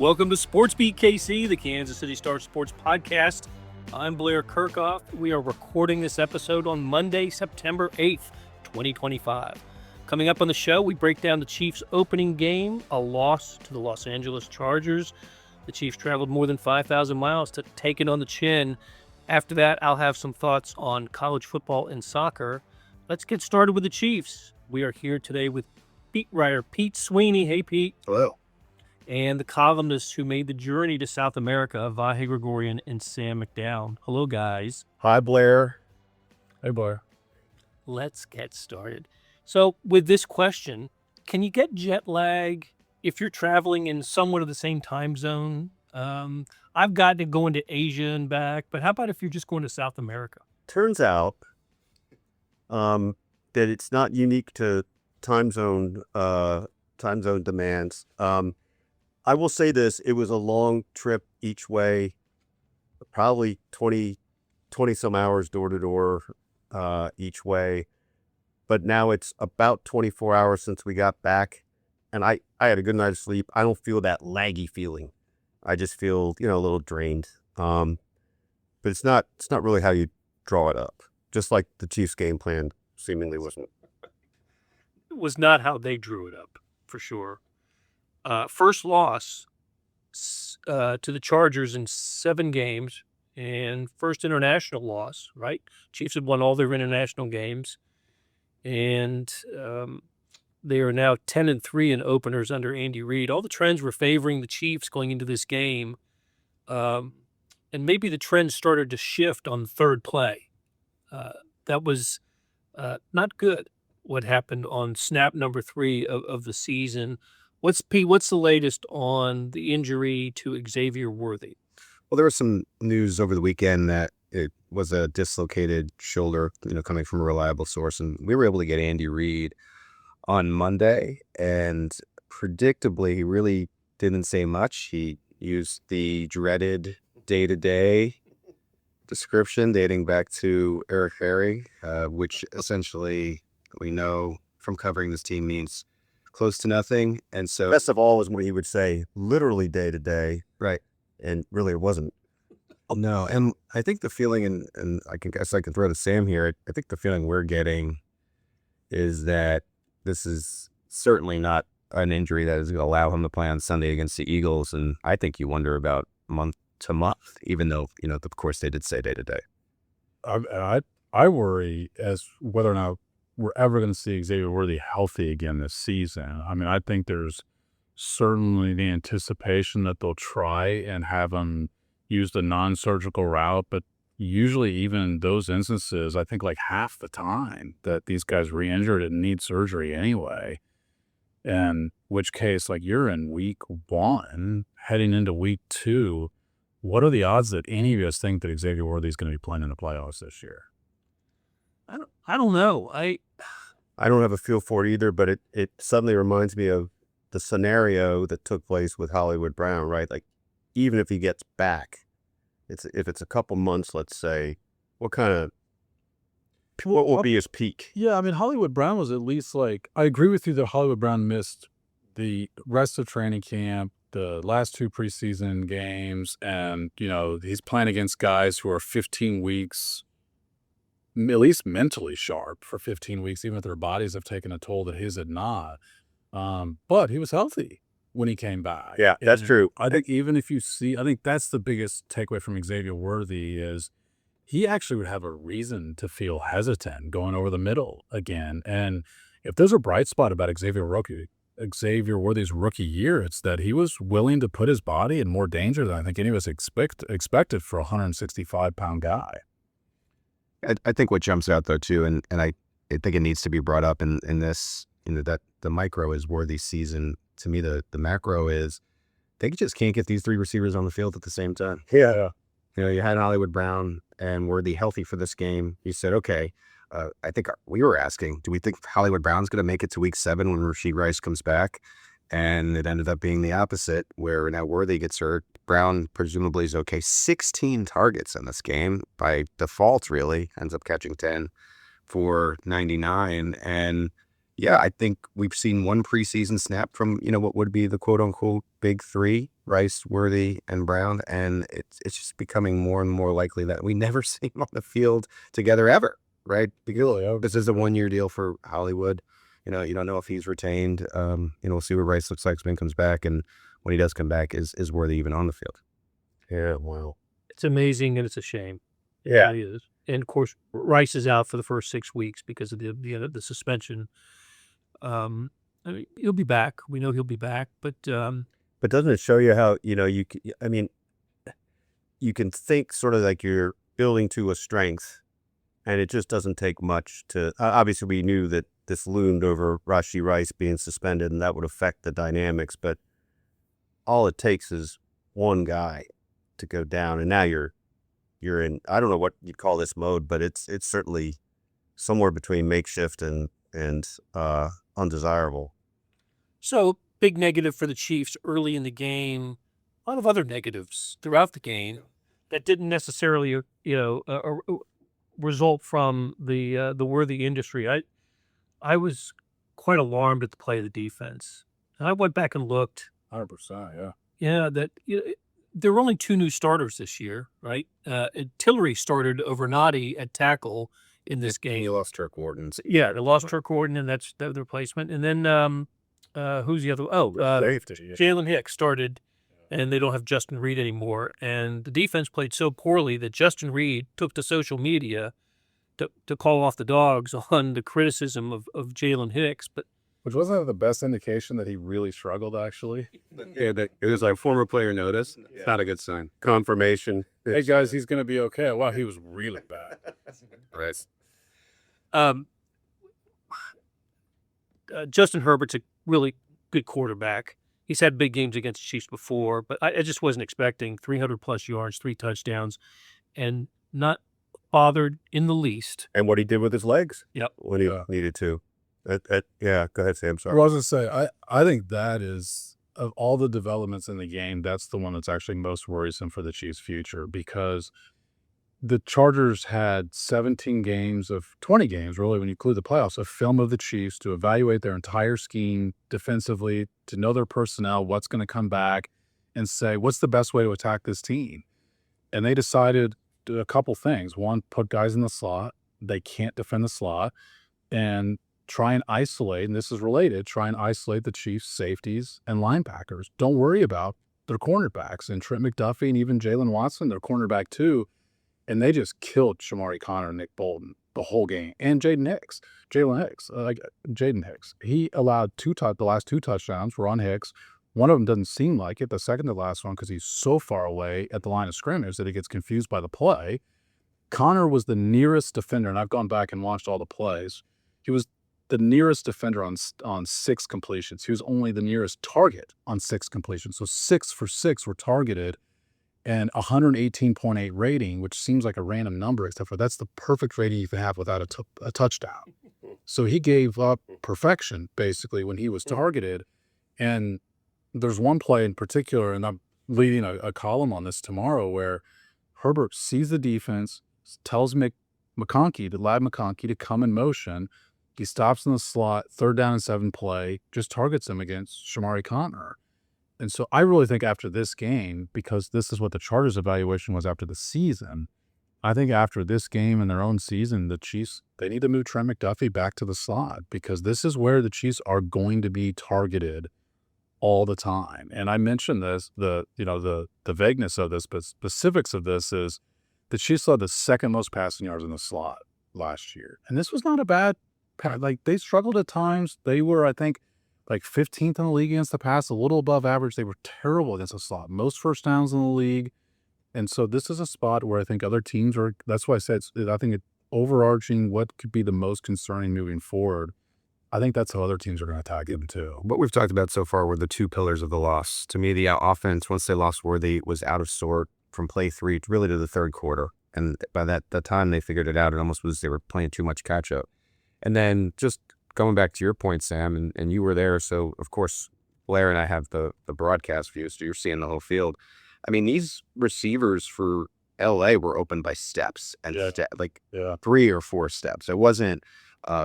Welcome to SportsBeat KC, the Kansas City Star Sports podcast. I'm Blair Kirchhoff. We are recording this episode on Monday, September 8th, 2025. Coming up on the show, we break down the Chiefs' opening game, a loss to the Los Angeles Chargers. The Chiefs traveled more than 5,000 miles to take it on the chin. After that, I'll have some thoughts on college football and soccer. Let's get started with the Chiefs. We are here today with beat writer Pete Sweeney. Hey, Pete. Hello. And the columnists who made the journey to South America, Vahe, Gregorian, and Sam McDowell. Hello, guys. Hi, Blair. Hey, Blair. Let's get started. So with this question, can you get jet lag if you're traveling in somewhat of the same time zone? I've gotten it going to Asia and back, but how about if you're just going to South America? Turns out that it's not unique to time zone demands. I will say this, it was a long trip each way, probably 20 some hours door to door each way. But now it's about 24 hours since we got back, and I had a good night of sleep. I don't feel that laggy feeling. I just feel, a little drained. But it's not really how you draw it up. Just like the Chiefs game plan seemingly wasn't. It was not how they drew it up, for sure. First loss to the Chargers in 7 games, and first international loss, right? Chiefs had won all their international games, and they are now 10-3 in openers under Andy Reid. All the trends were favoring the Chiefs going into this game, and maybe the trend started to shift on third play. That was not good, what happened on snap number 3 of the season. What's the latest on the injury to Xavier Worthy? Well, there was some news over the weekend that it was a dislocated shoulder, coming from a reliable source. And we were able to get Andy Reid on Monday. And predictably, he really didn't say much. He used the dreaded day-to-day description dating back to Eric Ferry, which essentially we know from covering this team means close to nothing. And so Best of all was when he would say literally day to day. right. And really it wasn't. No, and I think the feeling, and I guess I can throw to Sam here, I think the feeling we're getting is that this is certainly not an injury that is going to allow him to play on Sunday against the Eagles. And I think you wonder about month to month, even though, of course they did say day to day. I worry as whether or not we're ever going to see Xavier Worthy healthy again this season. I mean, I think there's certainly the anticipation that they'll try and have him use the non-surgical route, but usually even in those instances, I think like half the time that these guys re-injured and need surgery anyway. In which case, like you're in week 1, heading into week 2, what are the odds that any of us think that Xavier Worthy is going to be playing in the playoffs this year? I don't know. I don't have a feel for it either, but it suddenly reminds me of the scenario that took place with Hollywood Brown, right? Like, even if he gets back, if it's a couple months, let's say, what will be his peak? Yeah, I mean, Hollywood Brown was at least like, I agree with you that Hollywood Brown missed the rest of training camp, the last 2 preseason games, and, he's playing against guys who are 15 weeks, at least mentally sharp for 15 weeks, even if their bodies have taken a toll that his had not. But he was healthy when he came back. Yeah, that's true. I think even if I think that's the biggest takeaway from Xavier Worthy is he actually would have a reason to feel hesitant going over the middle again. And if there's a bright spot about Xavier Worthy's rookie year, it's that he was willing to put his body in more danger than I think any of us expected for a 165-pound guy. I think what jumps out though too, and I think it needs to be brought up in this, that the micro is Worthy's season. To me, the macro is they just can't get these 3 receivers on the field at the same time. Yeah. You had Hollywood Brown and Worthy healthy for this game. You said, okay, I think we were asking, do we think Hollywood Brown's going to make it to week 7 when Rashee Rice comes back? And it ended up being the opposite, where now Worthy gets hurt. Brown presumably is okay. 16 targets in this game by default, really. Ends up catching 10 for 99. And yeah, I think we've seen one preseason snap from, what would be the quote unquote big 3. Rice, Worthy, and Brown, and it's just becoming more and more likely that we never see them on the field together ever, right? Because this is a 1-year deal for Hollywood. You don't know if he's retained. We'll see what Rice looks like when he comes back, and when he does come back, is Worthy even on the field? Yeah, wow. It's amazing and it's a shame. It Yeah. really is. And of course, Rice is out for the first 6 weeks because of the suspension. I mean, he'll be back. We know he'll be back, but But doesn't it show you how, I mean, you can think sort of like you're building to a strength, and it just doesn't take much to, obviously we knew that this loomed over Rashee Rice being suspended and that would affect the dynamics, but all it takes is one guy to go down, and now you're in, I don't know what you'd call this mode, but it's certainly somewhere between makeshift and undesirable. so big negative for the Chiefs early in the game. A lot of other negatives throughout the game that didn't necessarily, result from the Worthy industry. I was quite alarmed at the play of the defense. And I went back and looked. 100%, yeah. Yeah, there were only 2 new starters this year, right? Tillery started over Nadi at tackle in this game. You lost Turk Wharton. Yeah, they lost Turk Gordon, and that's the replacement. And then who's the other? Jalen Hicks started, and they don't have Justin Reed anymore. And the defense played so poorly that Justin Reed took to social media to call off the dogs on the criticism of Jalen Hicks. But Which wasn't the best indication that he really struggled, actually. Yeah, it was like former player notice. It's not a good sign. Confirmation. Hey, guys, he's going to be okay. Wow, he was really bad. Right. Justin Herbert's a really good quarterback. He's had big games against the Chiefs before, but I just wasn't expecting 300-plus yards, 3 touchdowns, and not bothered in the least. And what he did with his legs. Yep. When he needed to. Yeah, go ahead, Sam. Sorry. Well, I was going to say, I think that is, of all the developments in the game, that's the one that's actually most worrisome for the Chiefs' future, because the Chargers had 17 games of 20 games, really, when you include the playoffs, of film of the Chiefs to evaluate their entire scheme defensively, to know their personnel, what's going to come back, and say, what's the best way to attack this team? And they decided a couple things. One, put guys in the slot. They can't defend the slot. And try and isolate, and this is related, try and isolate the Chiefs' safeties and linebackers. Don't worry about their cornerbacks. And Trent McDuffie and even Jalen Watson, their cornerback too. And they just killed Shamari Connor and Nick Bolton the whole game. And Jaden Hicks. He allowed the last 2 touchdowns were on Hicks. One of them doesn't seem like it, the second to last one, because he's so far away at the line of scrimmage that he gets confused by the play. Connor was the nearest defender, and I've gone back and watched all the plays. He was the nearest defender on 6 completions. He was only the nearest target on 6 completions. So 6 for 6 were targeted, and 118.8 rating, which seems like a random number, except for that's the perfect rating you can have without a touchdown. So he gave up perfection, basically, when he was targeted. And there's one play in particular, and I'm leading a column on this tomorrow, where Herbert sees the defense, tells Lad McConkey to come in motion. He stops in the slot, 3rd down and 7 play, just targets him against Shamari Connor. And so I really think after this game, because this is what the Chargers' evaluation was after the season, I think after this game in their own season, the Chiefs, they need to move Trent McDuffie back to the slot, because this is where the Chiefs are going to be targeted all the time. And I mentioned this, the vagueness of this, but specifics of this is the Chiefs led the 2nd most passing yards in the slot last year. And this was not a bad, like, they struggled at times. They were, I think, like 15th in the league against the pass, a little above average. They were terrible against the slot, most first downs in the league. And so this is a spot where I think other teams are, that's why I said, I think it overarching what could be the most concerning moving forward. I think that's how other teams are going to attack him too. What we've talked about so far were the 2 pillars of the loss. To me, the offense, once they lost Worthy, was out of sort from play 3 really to the 3rd quarter. And by the time they figured it out, it almost was they were playing too much catch up. And then just going back to your point, Sam, and you were there, so of course Blair and I have the broadcast view, so you're seeing the whole field. I mean, these receivers for LA were open by steps and 3 or 4 steps. It wasn't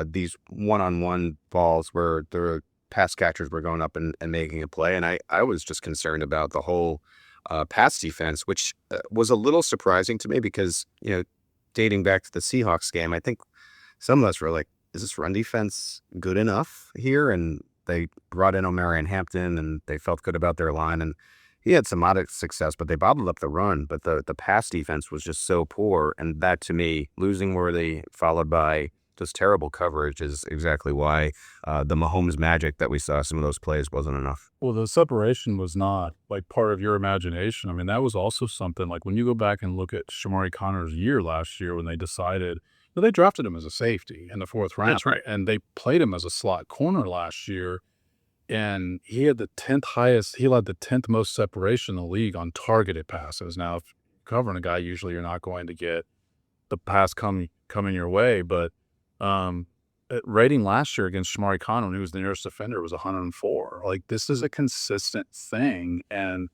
these one-on-one balls where the pass catchers were going up and making a play. And I was just concerned about the whole pass defense, which was a little surprising to me because, dating back to the Seahawks game, I think some of us were like, is this run defense good enough here? And they brought in Omarion Hampton and they felt good about their line. And he had some modest success, but they bobbled up the run. But the pass defense was just so poor. And that, to me, losing Worthy followed by just terrible coverage is exactly why the Mahomes magic that we saw some of those plays wasn't enough. Well, the separation was not like part of your imagination. I mean, that was also something like when you go back and look at Shamari Connor's year last year when they decided they drafted him as a safety in the 4th round. That's right. And they played him as a slot corner last year. And he had the 10th highest, he led the 10th most separation in the league on targeted passes. Now, if you're covering a guy, usually you're not going to get the pass coming your way. But rating last year against Shamari Khan, when he was the nearest defender, was 104. Like, this is a consistent thing. And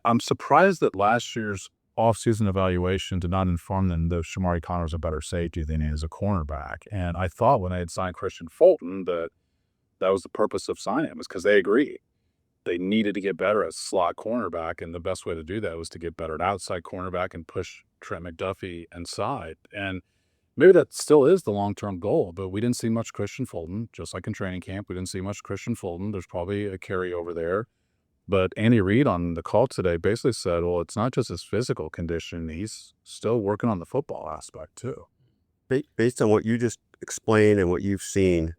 I'm surprised that last year's offseason evaluation did not inform them that Shamari Khan was a better safety than he is a cornerback. And I thought when they had signed Christian Fulton that was the purpose of signing him, was because they agreed. They needed to get better at slot cornerback, and the best way to do that was to get better at outside cornerback and push Trent McDuffie inside. And maybe that still is the long-term goal, but we didn't see much Christian Fulton, just like in training camp. We didn't see much Christian Fulton. There's probably a carryover there. But Andy Reid on the call today basically said, well, it's not just his physical condition. He's still working on the football aspect too. Based on what you just explained and what you've seen,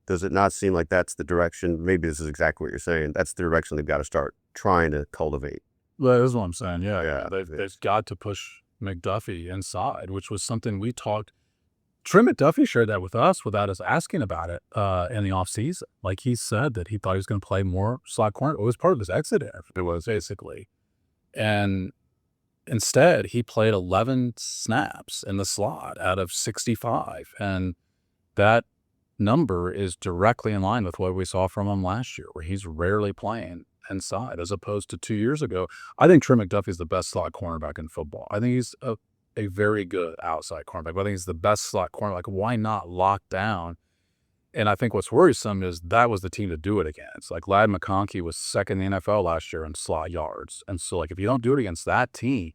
does it not seem like that's the direction? Maybe this is exactly what you're saying. That's the direction they've got to start trying to cultivate. Well, that's what I'm saying. Yeah. it They've got to push McDuffie inside, which was something we talked. Trent McDuffie shared that with us without us asking about it in the offseason. Like, he said that he thought he was going to play more slot corner. It was part of his exit interview. It was basically. And instead, he played 11 snaps in the slot out of 65. And that number is directly in line with what we saw from him last year, where he's rarely playing inside as opposed to 2 years ago. I think Trent McDuffie is the best slot cornerback in football. I think he's a very good outside cornerback, but I think he's the best slot corner. Like, why not lock down? And I think what's worrisome is that was the team to do it against. Like, Ladd McConkey was second in the NFL last year in slot yards. And so, like, if you don't do it against that team,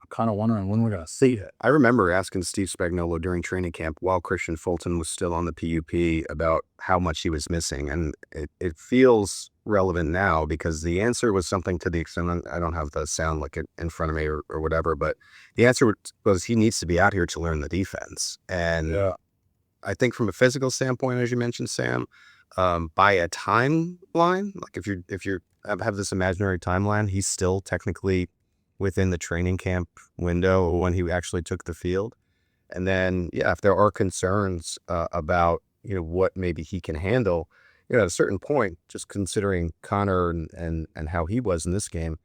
I'm kind of wondering when we're going to see it. I remember asking Steve Spagnuolo during training camp while Christian Fulton was still on the PUP about how much he was missing. And it feels relevant now because the answer was something to the extent, I don't have the sound like it in front of me or whatever, but the answer was he needs to be out here to learn the defense. And I think from a physical standpoint, as you mentioned, Sam, by a timeline, like if you have this imaginary timeline, he's still technically within the training camp window when he actually took the field. And then, if there are concerns about, what maybe he can handle, at a certain point, just considering Connor and how he was in this game,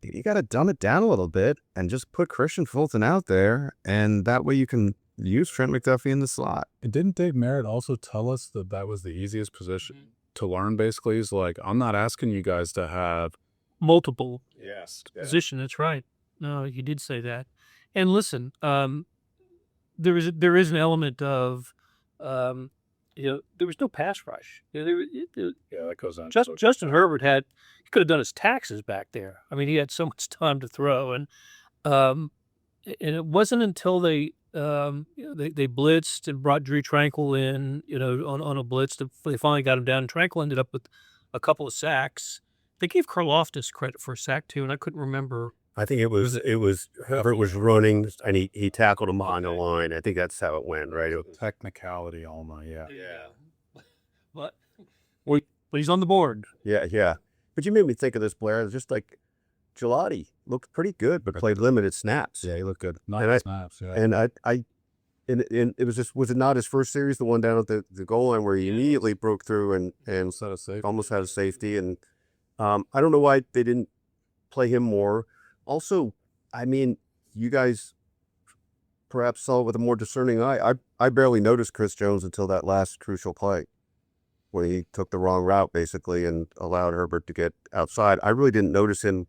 you got to dumb it down a little bit and just put Christian Fulton out there. And that way you can use Trent McDuffie in the slot. And didn't Dave Merritt also tell us that was the easiest position to learn, basically? He's like, I'm not asking you guys to have multiple position. That's right. No, he did say that. And listen, there is an element of, there was no pass rush. That goes on. Justin Herbert he could have done his taxes back there. I mean, he had so much time to throw, and it wasn't until they blitzed and brought Drew Tranquil in, on a blitz that they finally got him down. And Tranquil ended up with a couple of sacks. They gave Karlaftis credit for a sack too, and I couldn't remember. I think it was Herbert was running and he tackled him on the line. I think that's how it went, right? Technicality, Alma, But he's on the board. Yeah. But you made me think of this, Blair. It's just like Gelati looked pretty good, but played limited snaps. Yeah, he looked good. Nice snaps, yeah. And and it was it not his first series, the one down at the goal line where he immediately broke through and almost had a safety. And I don't know why they didn't play him more. Also, I mean, you guys perhaps saw it with a more discerning eye. I barely noticed Chris Jones until that last crucial play when he took the wrong route, basically, and allowed Herbert to get outside. I really didn't notice him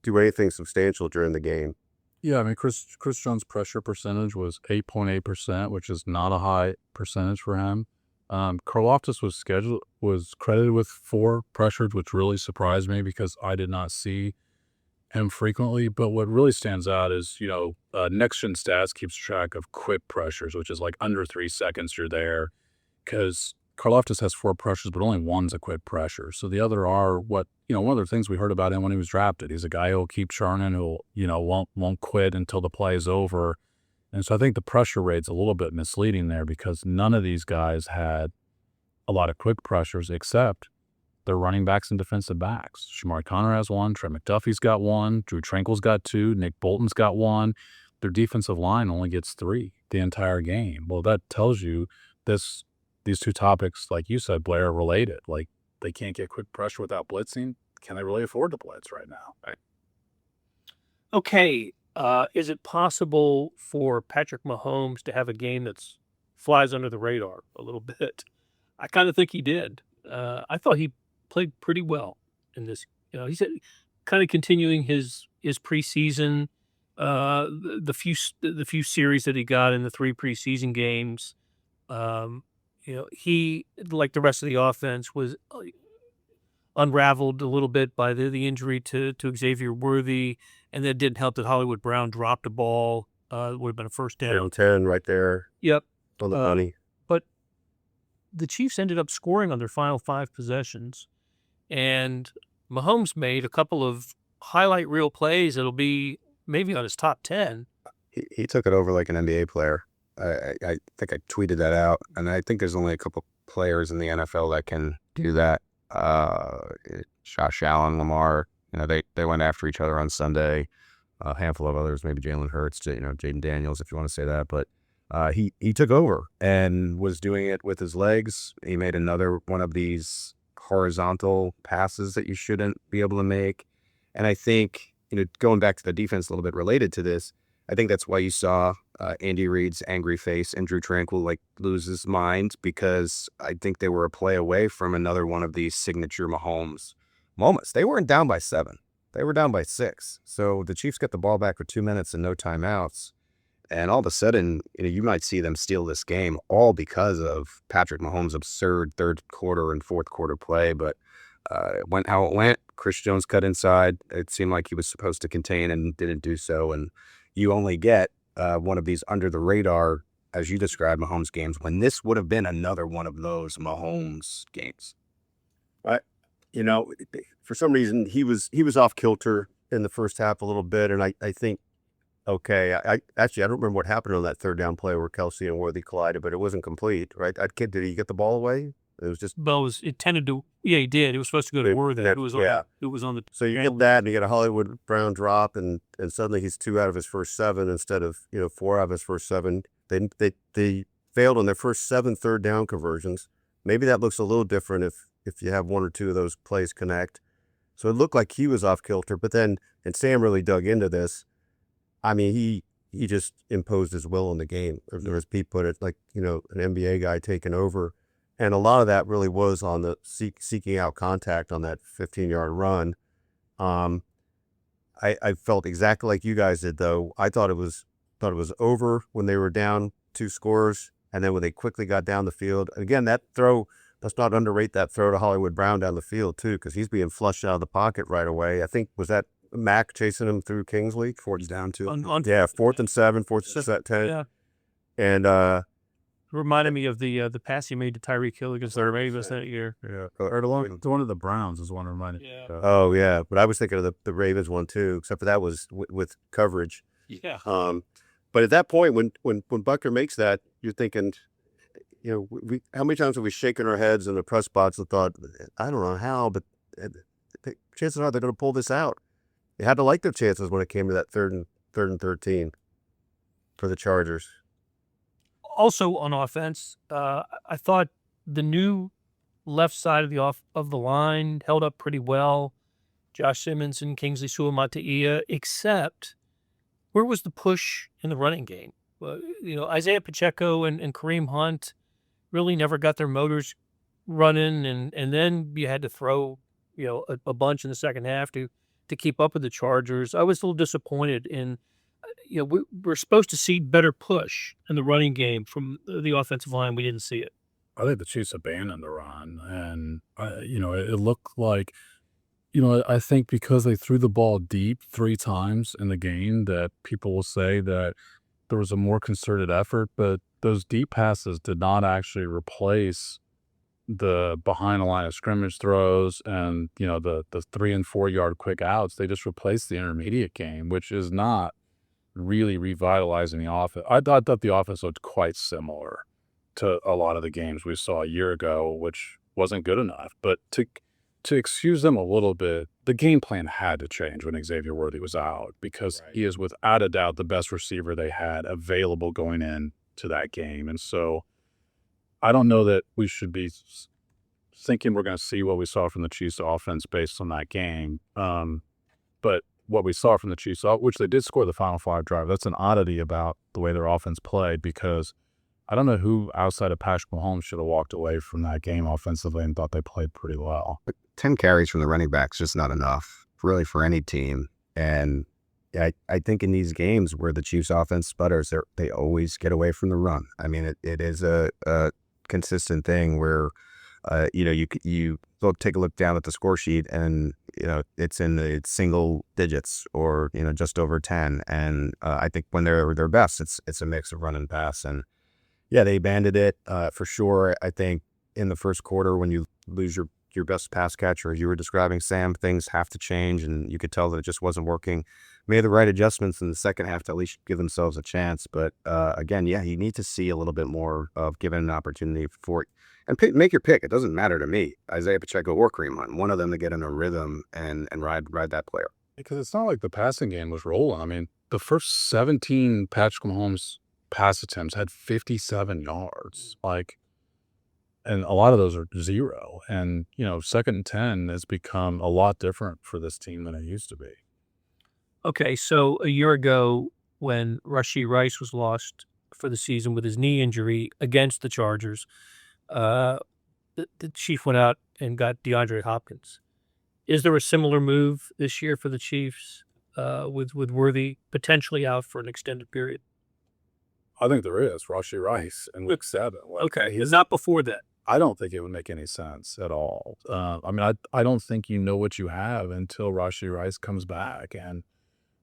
do anything substantial during the game. Yeah, I mean, Chris Jones' pressure percentage was 8.8%, which is not a high percentage for him. Karlaftis was credited with 4 pressures, which really surprised me because I did not see him frequently. But what really stands out is, Next Gen Stats keeps track of quick pressures, which is like under 3 seconds you're there, because Karlaftis has 4 pressures, but only one's a quick pressure. So the other are one of the things we heard about him when he was drafted. He's a guy who'll keep churning, who'll, won't quit until the play is over. And so I think the pressure rate's a little bit misleading there because none of these guys had a lot of quick pressures except their running backs and defensive backs. Shamari Connor has 1, Trent McDuffie's got 1, Drew Tranquil's got 2, Nick Bolton's got 1. Their defensive line only gets 3 the entire game. Well, that tells you these 2 topics, like you said, Blair, are related. Like, they can't get quick pressure without blitzing. Can they really afford to blitz right now? Right. Okay, is it possible for Patrick Mahomes to have a game that's flies under the radar a little bit? I kind of think he did. I thought he played pretty well in this. He's kind of continuing his preseason, the few series that he got in the 3 preseason games. He, like the rest of the offense, was unraveled a little bit by the injury to Xavier Worthy, and that didn't help that Hollywood Brown dropped the ball. It would have been a first down. Down 10 right there. Yep. On the money. But the Chiefs ended up scoring on their final 5 possessions, and Mahomes made a couple of highlight reel plays that'll be maybe on his top 10. He took it over like an NBA player. I think I tweeted that out, and I think there's only a couple players in the NFL that can do that. Josh Allen, Lamar, they went after each other on Sunday. A handful of others, maybe Jalen Hurts, Jaden Daniels, if you want to say that. But he took over and was doing it with his legs. He made another one of these horizontal passes that you shouldn't be able to make. And I think, going back to the defense a little bit related to this, I think that's why you saw Andy Reid's angry face and Drew Tranquil lose his mind, because I think they were a play away from another one of these signature Mahomes moments. They weren't down by 7. They were down by 6. So the Chiefs get the ball back with 2 minutes and no timeouts. And all of a sudden, you might see them steal this game all because of Patrick Mahomes' absurd 3rd quarter and 4th quarter play. But it went how it went. Chris Jones cut inside. It seemed like he was supposed to contain and didn't do so. And you only get one of these under the radar, as you described, Mahomes games, when this would have been another one of those Mahomes games. For some reason, he was off kilter in the first half a little bit. And I think, I don't remember what happened on that 3rd down play where Kelsey and Worthy collided, but it wasn't complete, right? Did he get the ball away? It was just. Well, it tended to. Yeah, he did. It was supposed to go to Worthy. It was on the. So you get that, and you get a Hollywood Brown drop, and suddenly he's 2 out of his first 7 instead of 4 out of his first 7. They failed on their first 7 3rd down conversions. Maybe that looks a little different if you have 1 or 2 of those plays connect. So it looked like he was off kilter, but then, and Sam really dug into this. I mean, he just imposed his will on the game, or as Pete put it, like an NBA guy taking over. And a lot of that really was on the seeking out contact on that 15-yard run. I felt exactly like you guys did, though. I thought it was over when they were down 2 scores, and then when they quickly got down the field. Again, that throw, let's not underrate that throw to Hollywood Brown down the field too, because he's being flushed out of the pocket right away. I think, was that Mack chasing him through Kingsley? 4th down too. 4th and 7, 4th and 10. Yeah. And reminded me of the pass he made to Tyreek Hill against the Ravens that year. Yeah. Or the one of the Browns is one reminded. Yeah. Oh yeah, but I was thinking of the Ravens one too, except for that was with coverage. Yeah. But at that point, when Bucker makes that, you're thinking, how many times have we shaken our heads in the press box and thought, I don't know how, but the chances are they're going to pull this out. They had to like their chances when it came to that third and 13 for the Chargers. Also on offense, I thought the new left side of the line held up pretty well. Josh Simmons and Kingsley Suamataia, except where was the push in the running game? Isaiah Pacheco and Kareem Hunt really never got their motors running, and then you had to throw a bunch in the second half to keep up with the Chargers. I was a little disappointed in. We're supposed to see better push in the running game from the offensive line. We didn't see it. I think the Chiefs abandoned the run, and it looked like, I think because they threw the ball deep 3 times in the game, that people will say that there was a more concerted effort, but those deep passes did not actually replace the behind the line of scrimmage throws and, the 3 and 4 yard quick outs. They just replaced the intermediate game, which is not really revitalizing the offense. I thought the offense looked quite similar to a lot of the games we saw a year ago, which wasn't good enough. But to excuse them a little bit, the game plan had to change when Xavier Worthy was out, because he is without a doubt the best receiver they had available going in to that game. And so I don't know that we should be thinking we're going to see what we saw from the Chiefs offense based on that game. But what we saw from the Chiefs, which they did score the final 5 drive, that's an oddity about the way their offense played, because I don't know who outside of Patrick Mahomes should have walked away from that game offensively and thought they played pretty well. But 10 carries from the running backs just not enough, really, for any team. And I think in these games where the Chiefs offense sputters, they always get away from the run. I mean, it is a consistent thing where, you go take a look down at the score sheet and, it's in the single digits or, just over 10. And I think when they're their best, it's a mix of run and pass. And yeah, they abandoned it for sure. I think in the first quarter, when you lose your best pass catcher, as you were describing, Sam, things have to change, and you could tell that it just wasn't working. Made the right adjustments in the second half to at least give themselves a chance. But again, yeah, you need to see a little bit more of giving an opportunity for it. And make your pick. It doesn't matter to me, Isaiah Pacheco or Kareem Hunt. One of them to get in a rhythm and ride that player. Because it's not like the passing game was rolling. I mean, the first 17 Patrick Mahomes pass attempts had 57 yards. And a lot of those are 0. And, 2nd and 10 has become a lot different for this team than it used to be. Okay, so a year ago when Rashee Rice was lost for the season with his knee injury against the Chargers, the Chief went out and got DeAndre Hopkins. Is there a similar move this year for the Chiefs with Worthy potentially out for an extended period? I think there is. Rashee Rice in week 7. Okay, not before that. I don't think it would make any sense at all. I don't think you know what you have until Rashee Rice comes back. And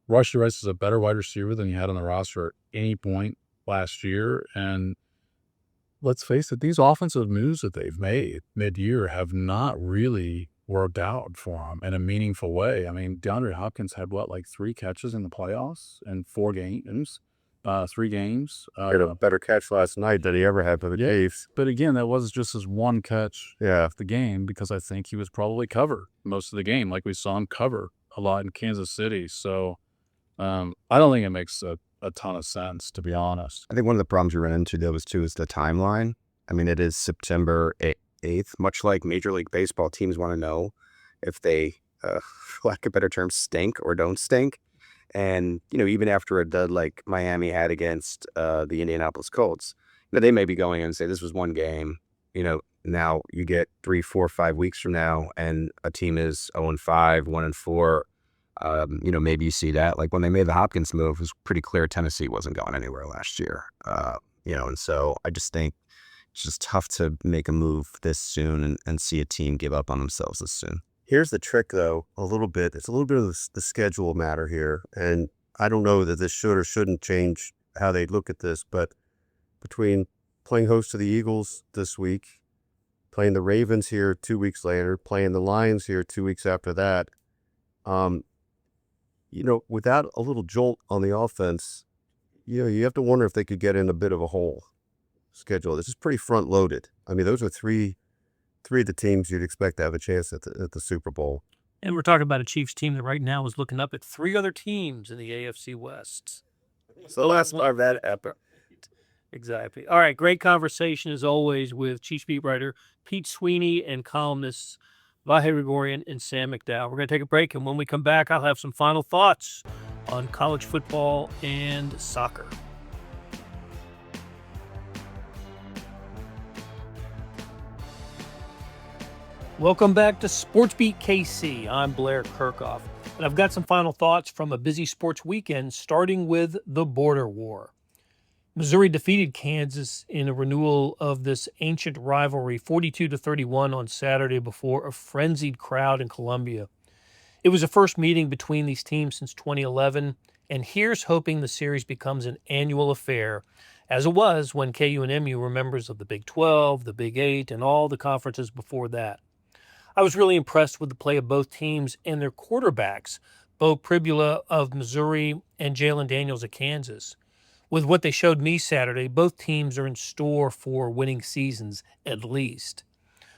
Rashee Rice is a better wide receiver than you had on the roster at any point last year. And let's face it, these offensive moves that they've made mid-year have not really worked out for them in a meaningful way. I mean, DeAndre Hopkins had 3 catches in the playoffs in 4 games. 3 games. He had a better catch last night than he ever had for the Chiefs. But again, that was just his one catch of the game, because I think he was probably covered most of the game, like we saw him cover a lot in Kansas City. So I don't think it makes a ton of sense, to be honest. I think one of the problems we run into, though, is the timeline. I mean, it is September 8th, much like Major League Baseball teams want to know if they, for lack of a better term, stink or don't stink. And, even after a dud like Miami had against the Indianapolis Colts, they may be going in and say this was one game. Now you get 3, 4, 5 weeks from now and a team is 0-5, 1-4. Maybe you see that. Like when they made the Hopkins move, it was pretty clear Tennessee wasn't going anywhere last year. And so I just think it's just tough to make a move this soon and see a team give up on themselves this soon. Here's the trick, though, a little bit. It's a little bit of the schedule matter here. And I don't know that this should or shouldn't change how they look at this, but between playing host to the Eagles this week, playing the Ravens here 2 weeks later, playing the Lions here 2 weeks after that, without a little jolt on the offense, you have to wonder if they could get in a bit of a hole schedule. This is pretty front-loaded. I mean, those are three of the teams you'd expect to have a chance at the Super Bowl. And we're talking about a Chiefs team that right now is looking up at 3 other teams in the AFC West. It's the last part of that epic. Exactly. All right, great conversation as always with Chiefs beat writer Pete Sweeney and columnists Vahe Gregorian and Sam McDowell. We're going to take a break, and when we come back, I'll have some final thoughts on college football and soccer. Welcome back to SportsBeat KC. I'm Blair Kirchhoff, and I've got some final thoughts from a busy sports weekend, starting with the border war. Missouri defeated Kansas in a renewal of this ancient rivalry 42-31 on Saturday before a frenzied crowd in Columbia. It was the first meeting between these teams since 2011, and here's hoping the series becomes an annual affair, as it was when KU and MU were members of the Big 12, the Big 8, and all the conferences before that. I was really impressed with the play of both teams and their quarterbacks, Bo Pribula of Missouri and Jalen Daniels of Kansas. With what they showed me Saturday, both teams are in store for winning seasons, at least.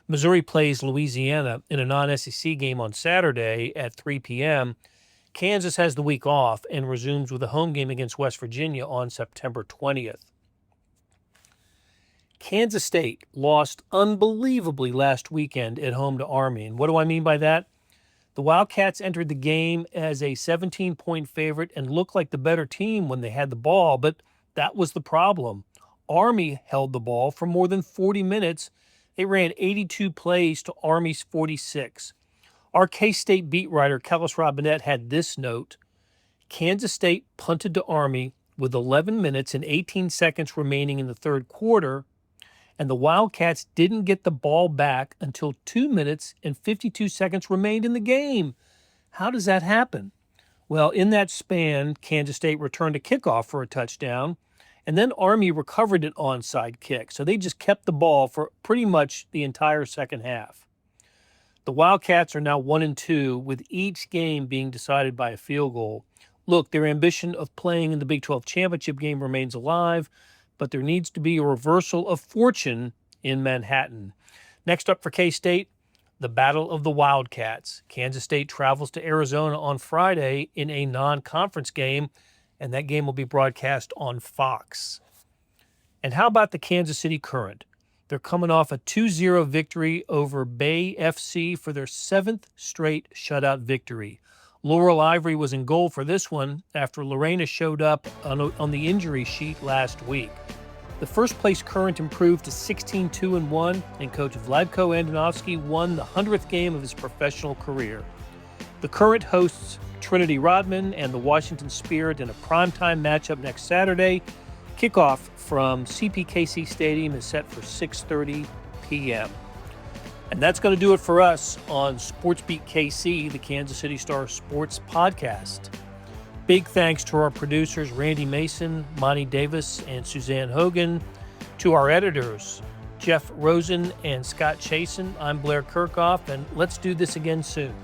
Missouri plays Louisiana in a non-SEC game on Saturday at 3 p.m. Kansas has the week off and resumes with a home game against West Virginia on September 20th. Kansas State lost unbelievably last weekend at home to Army. And what do I mean by that? The Wildcats entered the game as a 17-point favorite and looked like the better team when they had the ball, but that was the problem. Army held the ball for more than 40 minutes. They ran 82 plays to Army's 46. Our K-State beat writer, Kellis Robinette, had this note: Kansas State punted to Army with 11 minutes and 18 seconds remaining in the third quarter, and the Wildcats didn't get the ball back until 2 minutes and 52 seconds remained in the game. How does that happen? Well, in that span, Kansas State returned a kickoff for a touchdown, and then Army recovered an onside kick. So they just kept the ball for pretty much the entire second half. The Wildcats are now 1-2, with each game being decided by a field goal. Look, their ambition of playing in the Big 12 championship game remains alive, but there needs to be a reversal of fortune in Manhattan. Next up for K-State, the Battle of the Wildcats. Kansas State travels to Arizona on Friday in a non-conference game, and that game will be broadcast on Fox. And how about the Kansas City Current? They're coming off a 2-0 victory over Bay FC for their 7th straight shutout victory. Laurel Ivory was in goal for this one after Lorena showed up on the injury sheet last week. The first-place Current improved to 16-2-1, and coach Vladko Andonovski won the 100th game of his professional career. The Current hosts Trinity Rodman and the Washington Spirit in a primetime matchup next Saturday. Kickoff from CPKC Stadium is set for 6:30 p.m. And that's going to do it for us on SportsBeat KC, the Kansas City Star Sports Podcast. Big thanks to our producers, Randy Mason, Monty Davis, and Suzanne Hogan. To our editors, Jeff Rosen and Scott Chasen. I'm Blair Kirchhoff, and let's do this again soon.